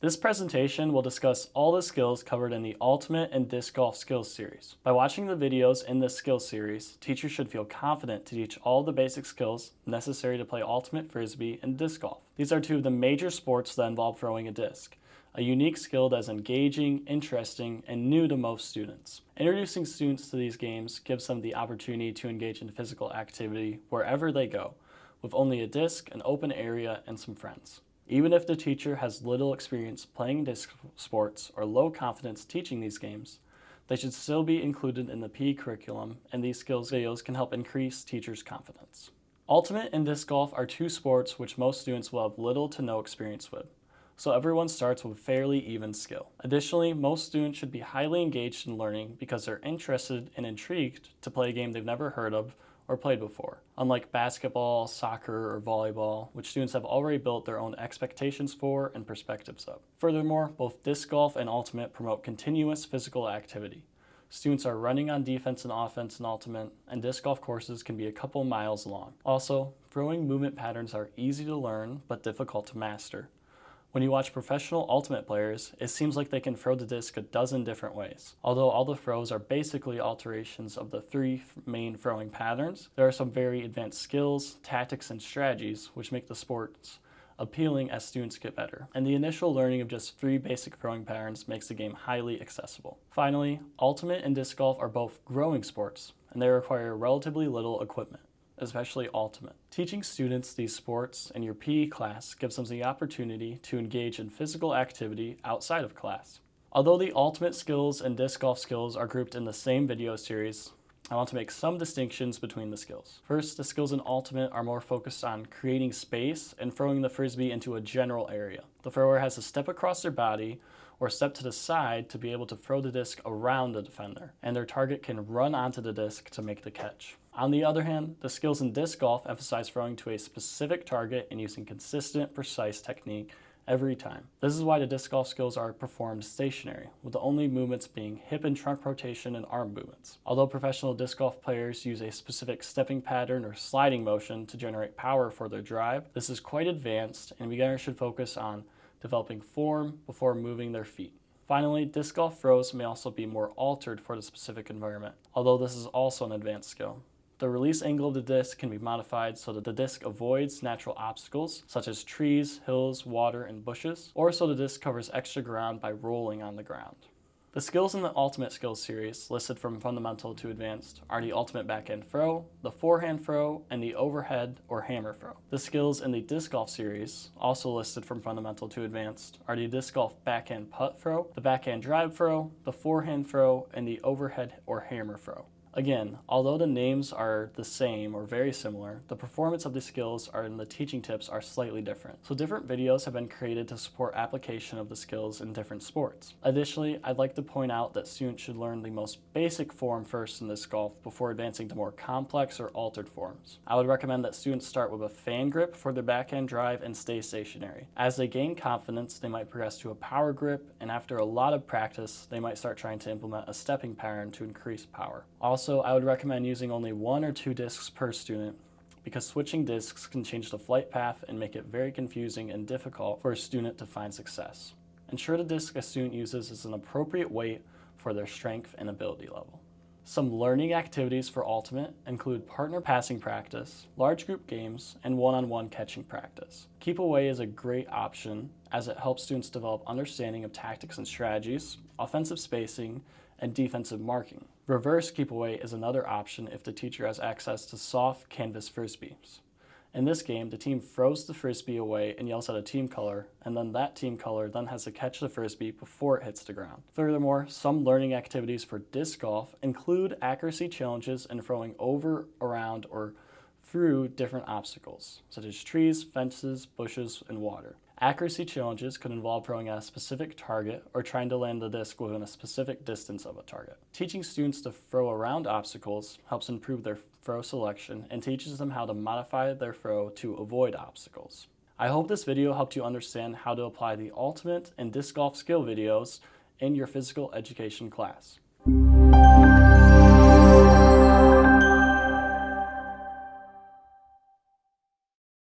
This presentation will discuss all the skills covered in the Ultimate and Disc Golf Skills series. By watching the videos in this skills series, teachers should feel confident to teach all the basic skills necessary to play Ultimate Frisbee and Disc Golf. These are two of the major sports that involve throwing a disc, a unique skill that is engaging, interesting, and new to most students. Introducing students to these games gives them the opportunity to engage in physical activity wherever they go, with only a disc, an open area, and some friends. Even if the teacher has little experience playing disc sports or low confidence teaching these games, they should still be included in the PE curriculum, and these skills videos can help increase teachers' confidence. Ultimate and disc golf are two sports which most students will have little to no experience with, so everyone starts with fairly even skill. Additionally, most students should be highly engaged in learning because they're interested and intrigued to play a game they've never heard of or played before, unlike basketball, soccer, or volleyball, which students have already built their own expectations for and perspectives of. Furthermore, both disc golf and Ultimate promote continuous physical activity. Students are running on defense and offense in Ultimate, and disc golf courses can be a couple miles long. Also, throwing movement patterns are easy to learn but difficult to master. When you watch professional Ultimate players, it seems like they can throw the disc a dozen different ways. Although all the throws are basically alterations of the three main throwing patterns, there are some very advanced skills, tactics, and strategies which make the sports appealing as students get better. And the initial learning of just three basic throwing patterns makes the game highly accessible. Finally, Ultimate and disc golf are both growing sports, and they require relatively little equipment, especially Ultimate. Teaching students these sports in your PE class gives them the opportunity to engage in physical activity outside of class. Although the Ultimate skills and disc golf skills are grouped in the same video series, I want to make some distinctions between the skills. First, the skills in Ultimate are more focused on creating space and throwing the Frisbee into a general area. The thrower has to step across their body or step to the side to be able to throw the disc around the defender, and their target can run onto the disc to make the catch. On the other hand, the skills in disc golf emphasize throwing to a specific target and using consistent, precise technique every time. This is why the disc golf skills are performed stationary, with the only movements being hip and trunk rotation and arm movements. Although professional disc golf players use a specific stepping pattern or sliding motion to generate power for their drive, this is quite advanced, and beginners should focus on developing form before moving their feet. Finally, disc golf throws may also be more altered for the specific environment, although this is also an advanced skill. The release angle of the disc can be modified so that the disc avoids natural obstacles such as trees, hills, water, and bushes, or so the disc covers extra ground by rolling on the ground. The skills in the Ultimate Skills series, listed from fundamental to advanced, are the Ultimate backhand throw, the forehand throw, and the overhead or hammer throw. The skills in the disc golf series, also listed from fundamental to advanced, are the disc golf backhand putt throw, the backhand drive throw, the forehand throw, and the overhead or hammer throw. Again, although the names are the same or very similar, the performance of the skills and the teaching tips are slightly different. So different videos have been created to support application of the skills in different sports. Additionally, I'd like to point out that students should learn the most basic form first in disc golf before advancing to more complex or altered forms. I would recommend that students start with a fan grip for their backhand drive and stay stationary. As they gain confidence, they might progress to a power grip, and after a lot of practice, they might start trying to implement a stepping pattern to increase power. Also, I would recommend using only 1 or 2 discs per student because switching discs can change the flight path and make it very confusing and difficult for a student to find success. Ensure the disc a student uses is an appropriate weight for their strength and ability level. Some learning activities for Ultimate include partner passing practice, large group games, and one-on-one catching practice. Keep away is a great option as it helps students develop understanding of tactics and strategies, offensive spacing, and defensive marking. Reverse keep away is another option if the teacher has access to soft canvas frisbees. In this game, the team throws the Frisbee away and yells out a team color, and then that team color then has to catch the Frisbee before it hits the ground. Furthermore, some learning activities for disc golf include accuracy challenges and throwing over, around, or through different obstacles, such as trees, fences, bushes, and water. Accuracy challenges could involve throwing at a specific target or trying to land the disc within a specific distance of a target. Teaching students to throw around obstacles helps improve their throw selection and teaches them how to modify their throw to avoid obstacles. I hope this video helped you understand how to apply the Ultimate and disc golf skill videos in your physical education class.